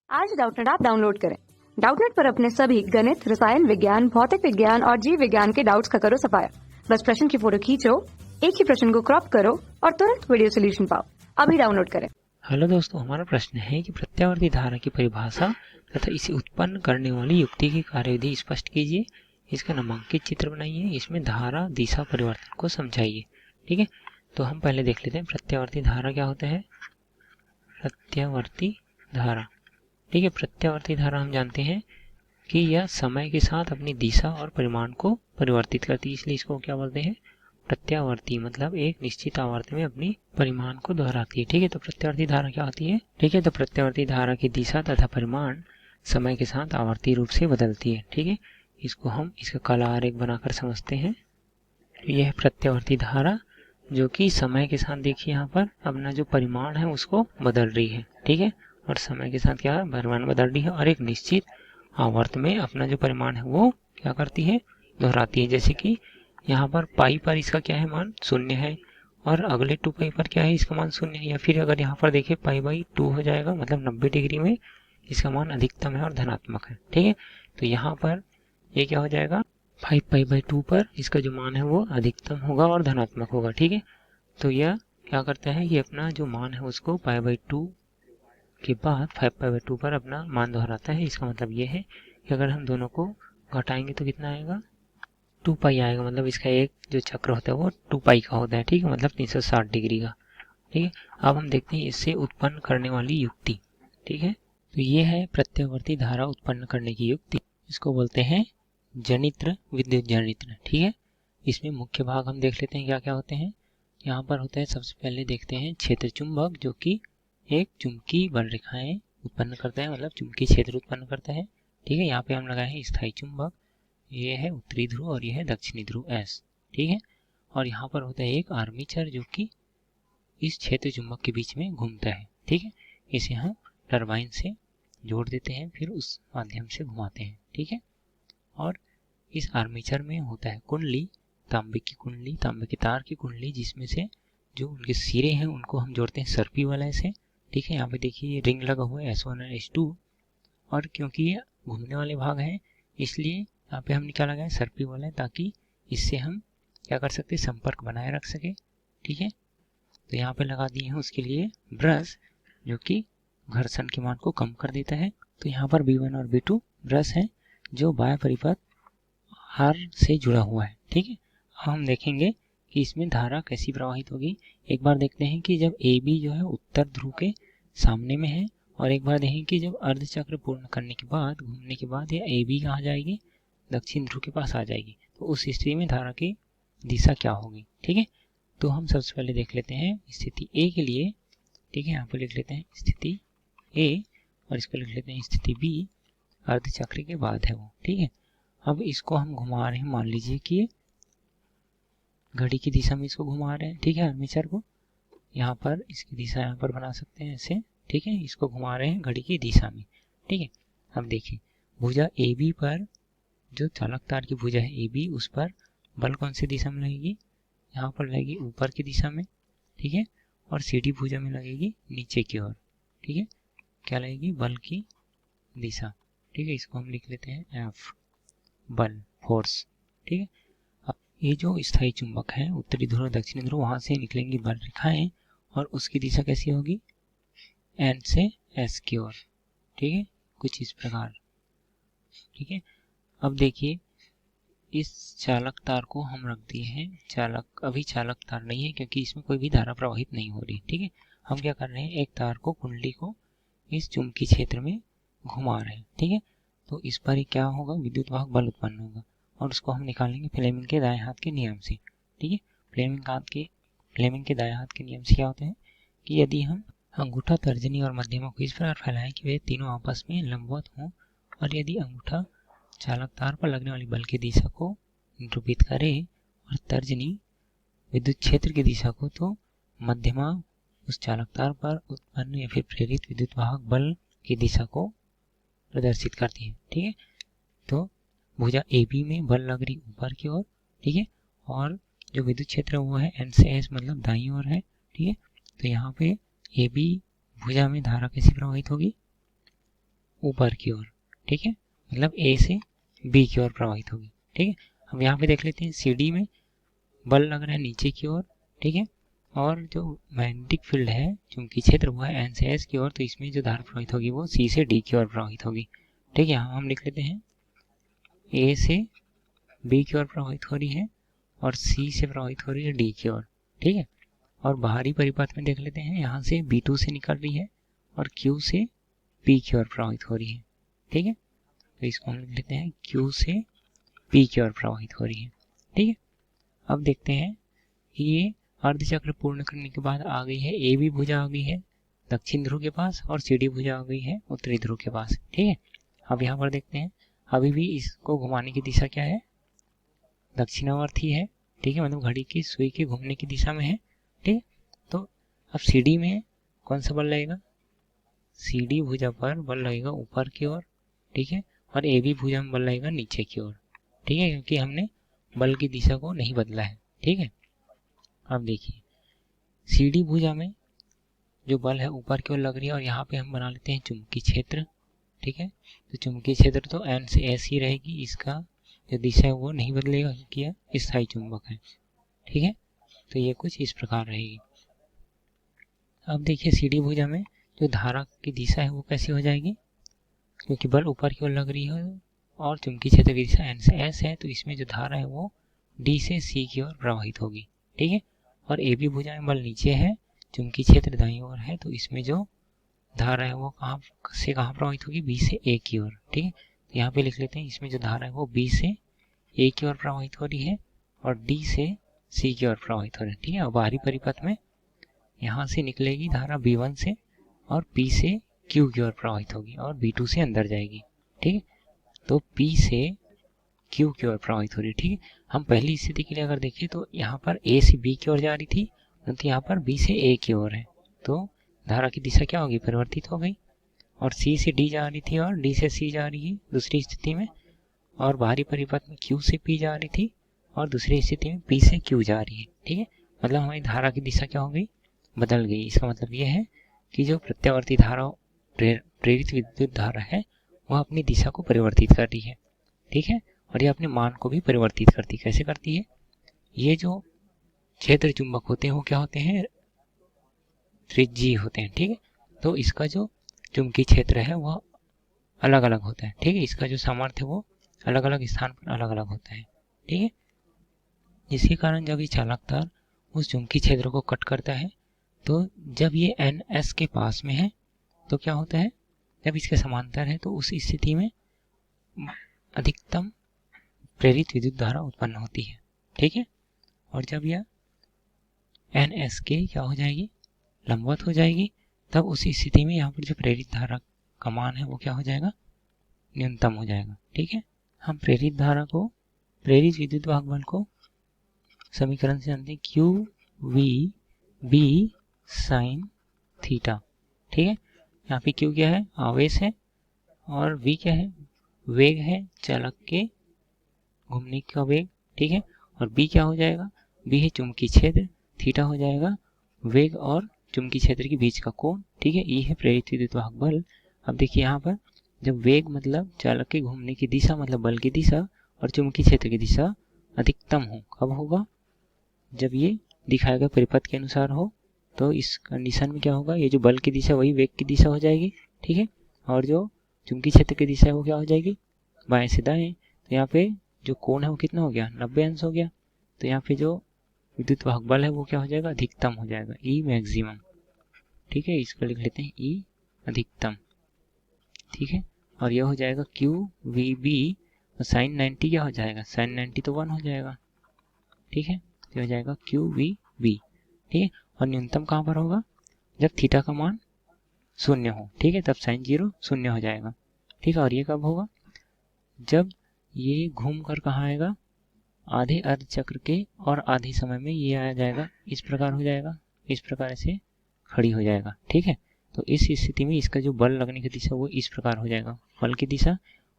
आज Doubtnut app download करें। Doubtnut पर अपने सभी गणित, रसायन विज्ञान, भौतिक विज्ञान और जीव विज्ञान के डाउट्स का करो सफाया। बस प्रश्न की फोटो खींचो, एक ही प्रश्न को क्रॉप करो और तुरंत वीडियो सोल्यूशन पाओ। अभी डाउनलोड करें। हेलो दोस्तों, हमारा प्रश्न है कि प्रत्यावर्ती धारा की परिभाषा तथा इसे उत्पन्न करने वाली युक्ति की कार्यविधि स्पष्ट कीजिए। इसका नामांकित चित्र बनाइए, इसमें धारा दिशा परिवर्तन को समझाइए। ठीक है, तो हम पहले देख लेते हैं प्रत्यावर्ती धारा क्या होता है। प्रत्यावर्ती धारा, ठीक है, प्रत्यावर्ती धारा हम जानते हैं कि यह समय के साथ अपनी दिशा और परिमाण को परिवर्तित करती है, इसलिए इसको क्या बोलते हैं, प्रत्यावर्ती। मतलब एक निश्चित आवर्ती में अपनी परिमाण को दोहराती है। ठीक है, तो प्रत्यावर्ती धारा क्या होती है। ठीक है, तो प्रत्यावर्ती धारा की दिशा तथा परिमाण समय के साथ आवर्ती रूप से बदलती है। ठीक है, इसको हम इसका काला आरेख बनाकर समझते हैं। यह प्रत्यावर्ती धारा जो कि समय के साथ देखिए यहाँ पर अपना जो परिमाण है उसको बदल रही है। ठीक है, और समय के साथ क्या है, परिमाण बदल रही है और एक निश्चित आवर्त में अपना जो परिमाण है वो क्या करती है, दोहराती है। जैसे कि यहाँ पर पाई पर इसका क्या है, मान 0 है और अगले 2 पाई पर क्या है, इसका मान 0 है। या फिर अगर यहाँ पर देखें पाई/2 हो जाएगा, मतलब 90 डिग्री में इसका मान अधिकतम है और धनात्मक है। ठीक है, तो यहाँ पर ये क्या हो जाएगा, 5π/2 पर इसका जो मान है वो अधिकतम होगा और धनात्मक होगा। ठीक है, तो यह क्या करता है, ये अपना जो मान है उसको π/2 के बाद 5π/2 पर अपना मान दोहराता है। इसका मतलब ये है कि अगर हम दोनों को घटाएंगे तो कितना आएगा, 2π आएगा। मतलब इसका एक जो चक्र होता है वो 2π का होता है। ठीक है, मतलब 360 डिग्री का। ठीक है, अब हम देखते हैं इससे उत्पन्न करने वाली युक्ति। ठीक है, तो ये है प्रत्यावर्ती धारा उत्पन्न करने की युक्ति। इसको बोलते हैं जनित्र, विद्युत जनित्र। ठीक है, इसमें मुख्य भाग हम देख लेते हैं क्या क्या होते हैं। यहाँ पर होता है, सबसे पहले देखते हैं क्षेत्र चुंबक, जो कि एक चुंबकीय बल रेखाएं उत्पन्न करता है, मतलब चुंबकीय क्षेत्र उत्पन्न करता है। ठीक है, यहाँ पे हम लगाए हैं स्थायी चुंबक, ये है उत्तरी ध्रुव और ये है दक्षिणी ध्रुव S। ठीक है, और यहाँ पर होता है एक आर्मेचर जो कि इस क्षेत्र चुंबक के बीच में घूमता है। ठीक है, इसे हम टरबाइन से जोड़ देते हैं, फिर उस माध्यम से घुमाते हैं। ठीक है, और इस आर्मेचर में होता है कुंडली, तांबे की कुंडली, तांबे के तार की कुंडली, जिसमें से जो उनके सिरे हैं उनको हम जोड़ते हैं सर्पी वलय से। ठीक है, यहाँ पे देखिए ये रिंग लगा हुआ है S1 और S2, और क्योंकि ये घूमने वाले भाग हैं इसलिए यहाँ पे हमने क्या लगाया, सर्पी वलय, ताकि इससे हम क्या कर सकते, संपर्क बनाए रख सके। ठीक है, तो यहाँ पे लगा दिए हैं उसके लिए ब्रश, जो कि घर्षण के मान को कम कर देता है। तो यहाँ पर B1 और B2 ब्रश है जो बाह्य परिपथ R से जुड़ा हुआ है। ठीक है, हम देखेंगे कि इसमें धारा कैसी प्रवाहित होगी। एक बार देखते हैं कि जब AB जो है उत्तर ध्रुव के सामने में है, और एक बार देखें कि जब अर्धचक्र पूर्ण करने के बाद, घूमने के बाद, ये AB कहाँ जाएगी, दक्षिण ध्रुव के पास आ जाएगी। तो उस स्थिति में धारा की दिशा क्या होगी। ठीक है, तो हम सबसे पहले देख लेते हैं स्थिति A के लिए। ठीक है, यहाँ पर लिख लेते हैं स्थिति A और इसको लिख लेते हैं स्थिति B, अर्धचक्र के बाद है वो। ठीक है, अब इसको हम घुमा रहे हैं, मान लीजिए कि घड़ी की दिशा में इसको घुमा रहे हैं। ठीक है, आर्मेचर को यहाँ पर इसकी दिशा यहाँ पर बना सकते हैं ऐसे। ठीक है, इसको घुमा रहे हैं घड़ी की दिशा में। ठीक है, अब देखिए भुजा AB पर, जो चालक तार की भुजा है AB, उस पर बल कौन सी दिशा में लगेगी, यहाँ पर लगेगी ऊपर की दिशा में। ठीक है, और CD भुजा में लगेगी नीचे की ओर। ठीक है, क्या लगेगी, बल की दिशा। ठीक है, इसको हम लिख लेते हैं F, बल, फोर्स। ठीक है, अब ये जो स्थायी चुंबक है उत्तरी ध्रुव दक्षिणी ध्रुव, वहां से निकलेंगी बल रेखाएं और उसकी दिशा कैसी होगी, N से S की ओर। ठीक है, कुछ इस प्रकार। ठीक है, अब देखिए इस चालक तार को हम रख दिए हैं, चालक अभी चालक तार नहीं है क्योंकि इसमें कोई भी धारा प्रवाहित नहीं हो रही। ठीक है, हम क्या कर रहे हैं, एक तार को, कुंडली को इस चुंबकीय क्षेत्र में घुमा रहे हैं। ठीक है, तो इस पर ही क्या होगा, विद्युत वाहक बल उत्पन्न होगा और उसको हम निकालेंगे फ्लेमिंग के दाएं हाथ के नियम से। ठीक है, फ्लेमिंग के दाएं हाथ के नियम से क्या होते हैं कि यदि हम अंगूठा, तर्जनी और मध्यमा को इस प्रकार फैलाएं कि वे तीनों आपस में लंबवत हों, और यदि अंगूठा चालक तार पर लगने वाली बल की दिशा को निरूपित करे और तर्जनी विद्युत क्षेत्र की दिशा को, तो मध्यमा उस चालक तार पर उत्पन्न या फिर प्रेरित विद्युत वाहक बल की दिशा को प्रदर्शित करती है। ठीक है, तो भुजा AB में बल लग रही ऊपर की ओर। ठीक है, और जो विद्युत क्षेत्र वो है N से S, मतलब दाईं ओर है। ठीक है, तो यहाँ पे AB भुजा में धारा कैसी प्रवाहित होगी, ऊपर की ओर, ठीक है, मतलब ए से बी की ओर प्रवाहित होगी, ठीक है। अब यहाँ पे देख लेते हैं CD में बल लग रहा है नीचे की ओर, ठीक है, और जो मैग्नेटिक फील्ड है चुंबकीय क्षेत्र वो है N से S की ओर, तो इसमें जो धारा प्रवाहित होगी वो C से D की ओर प्रवाहित होगी, ठीक है। यहाँ हम लिख लेते हैं A से B की ओर प्रवाहित हो रही है और C से प्रवाहित हो रही है D की ओर, ठीक है। और बाहरी परिपथ में देख लेते हैं, यहाँ से B2 से निकल रही है और Q से P की ओर प्रवाहित हो रही है, ठीक है। तो इसको हम लिख लेते हैं Q से P की ओर प्रवाहित हो रही है, ठीक है। अब देखते हैं कि ये अर्धचक्र पूर्ण करने के बाद आ गई है AB भुजा आ गई है दक्षिण ध्रुव के पास और CD भुजा आ गई है उत्तरी ध्रुव के पास, ठीक है। अब यहाँ पर देखते हैं अभी भी इसको घुमाने की दिशा क्या है, दक्षिणावर्ती है, ठीक है, मतलब घड़ी की सुई के घूमने की दिशा में है, ठीक है। तो अब CD में कौन सा बल लगेगा, CD भुजा पर बल लगेगा ऊपर की ओर, ठीक है, और AB भुजा में बल लगेगा नीचे की ओर, ठीक है, क्योंकि हमने बल की दिशा को नहीं बदला है, ठीक है। अब देखिए CD भुजा में जो बल है ऊपर की ओर लग रही है और यहाँ पे हम बना लेते हैं चुंबकीय क्षेत्र, ठीक है। तो चुंबकीय क्षेत्र तो N से S ही रहेगी, इसका जो दिशा है वो नहीं बदलेगा क्योंकि यह स्थायी चुंबक है, ठीक है। तो ये कुछ इस प्रकार रहेगी। अब देखिए CD भुजा में जो धारा की दिशा है वो कैसी हो जाएगी, क्योंकि बल ऊपर की ओर लग रही है और चुंबकीय क्षेत्र की दिशा N से S है, तो इसमें जो धारा है वो D से C की ओर प्रवाहित होगी, ठीक है। और AB भुजा में बल नीचे है, चुंबकीय क्षेत्र दाईं ओर है, तो इसमें जो धारा है वो कहाँ से कहाँ प्रवाहित होगी, B से A की ओर, ठीक है। तो यहाँ पे लिख लेते हैं इसमें जो धारा है वो B से A की ओर प्रवाहित हो रही है और D से C की ओर प्रवाहित हो रही है, ठीक है। और बाहरी परिपथ में यहाँ से निकलेगी धारा B1 से और P से Q की ओर प्रवाहित होगी और B2 से अंदर जाएगी, ठीक है। तो P से Q की ओर प्रवाहित हो रही है, ठीक है। हम पहली स्थिति के लिए अगर देखें तो यहाँ पर A से B की ओर जा रही थी, परंतु यहाँ पर B से A की ओर है, तो धारा की दिशा क्या होगी, परिवर्तित हो गई। और C से D जा रही थी और D से C जा रही है दूसरी स्थिति में, और बाहरी परिपथ में Q से P जा रही थी और दूसरी स्थिति में P से Q जा रही है, ठीक है। मतलब हमारी धारा की दिशा क्या हो गई, बदल गई। इसका मतलब ये है कि जो प्रत्यावर्ती धारा प्रेरित विद्युत धारा है वह अपनी दिशा को परिवर्तित कर रही है, ठीक है। और ये अपने मान को भी परिवर्तित करती, कैसे करती है, ये जो क्षेत्र चुंबक होते हैं वो क्या होते हैं, त्रिज्यीय होते हैं, ठीक है। तो इसका जो चुंबकीय क्षेत्र है वह अलग अलग होता है, ठीक है। इसका जो सामर्थ्य है वो अलग अलग स्थान पर अलग अलग होता है, ठीक है। जिसके कारण जब ये चालक तार उस चुंबकीय क्षेत्र को कट करता है तो जब ये NS के पास में है तो क्या होता है, जब इसके समांतर है तो उस स्थिति में अधिकतम प्रेरित विद्युत धारा उत्पन्न होती है, ठीक है। और जब यह NS के क्या हो जाएगी, लंबवत हो जाएगी, तब उस स्थिति में यहाँ पर जो प्रेरित धारा का मान है वो क्या हो जाएगा, न्यूनतम हो जाएगा, ठीक है। हम प्रेरित धारा को, प्रेरित विद्युत वाहक बल को समीकरण से जानते हैं QV sin थीटा, ठीक है। यहाँ पे Q क्या है, आवेश है, और V क्या है, वेग है, चालक के घूमने का वेग, ठीक है। और B क्या हो जाएगा, B है चुंबकीय क्षेत्र, थीटा हो जाएगा वेग और चुंबकीय क्षेत्र के बीच का कोण, ठीक है। E है प्रेरित विद्युत वाहक बल। अब देखिए यहाँ पर जब वेग मतलब चालक के घूमने की दिशा मतलब बल की दिशा और चुंबकीय क्षेत्र की दिशा अधिकतम हो, कब होगा, जब ये दिखाए गए परिपथ के अनुसार हो। तो इस कंडीशन में क्या होगा, ये जो बल की दिशा वही वेग की दिशा हो जाएगी, ठीक है। और जो चुंबकीय क्षेत्र की दिशा है वो क्या हो जाएगी, बाएं से दाएं। तो यहाँ पे जो कोण है वो कितना हो गया, 90 अंश हो गया। तो यहाँ पे जो विद्युत वाहक बल है वो क्या हो जाएगा, अधिकतम हो जाएगा, E मैक्सिमम, ठीक है। इसको लिख लेते हैं E अधिकतम, ठीक है। और यह हो जाएगा QVB और sin 90 क्या हो जाएगा, sin 90 तो 1 हो जाएगा, ठीक है। तो हो जाएगा QVB, ठीक है। और न्यूनतम कहाँ पर होगा, जब थीटा का मान 0 हो, ठीक है, तब sin 0 0 हो जाएगा, ठीक है। और ये कब होगा, जब ये घूम कर कहाँ आएगा, आधे अर्ध चक्र के और आधे समय में ये आ जाएगा, इस प्रकार हो जाएगा, इस प्रकार से खड़ी हो जाएगा, ठीक है। तो इस स्थिति में इसका जो बल लगने की दिशा वो इस प्रकार हो जाएगा, बल की दिशा,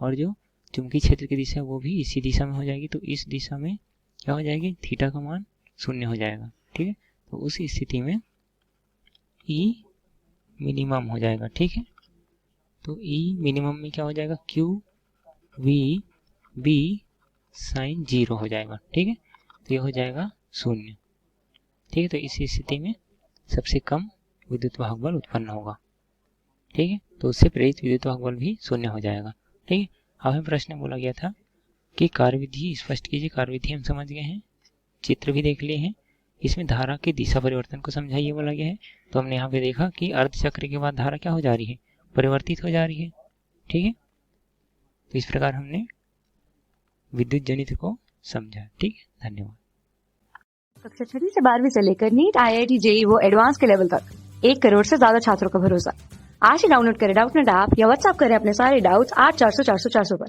और जो चुंबकीय क्षेत्र की दिशा वो भी इसी दिशा में हो जाएगी। तो इस दिशा में क्या हो जाएगी, थीटा का मान 0 हो जाएगा, ठीक है। तो उस स्थिति में E मिनिमम हो जाएगा, ठीक है। तो ई मिनिमम में क्या हो जाएगा, क्यू वी बी साइन 0 हो जाएगा। ठीक है, तो ये हो जाएगा 0। ठीक है, तो इस स्थिति में सबसे कम विद्युत वाहक बल उत्पन्न होगा। ठीक है, तो उससे प्रेरित विद्युत वाहक बल भी 0 हो जाएगा। ठीक है, अब हमें प्रश्न बोला गया था कि कार्यविधि स्पष्ट कीजिए। कार्यविधि हम समझ गए हैं, चित्र भी देख लिए हैं, इसमें धारा के दिशा परिवर्तन को समझाइए बोला गया है। तो हमने यहाँ पे देखा कि अर्धचक्र के बाद धारा क्या हो जा रही है, परिवर्तित हो जा रही है। ठीक है, तो इस प्रकार हमने विद्युत जनित्र को समझा। ठीक है, धन्यवाद। कक्षा 6 से 12वीं से लेकर नीट, IIT, JEE वो एडवांस के लेवल तक 1 करोड़ से ज्यादा छात्रों का भरोसा। आज ही डाउनलोड करें डाउटनेट ऐप या व्हाट्सएप करें अपने सारे डाउट्स 8400 400 400 पर।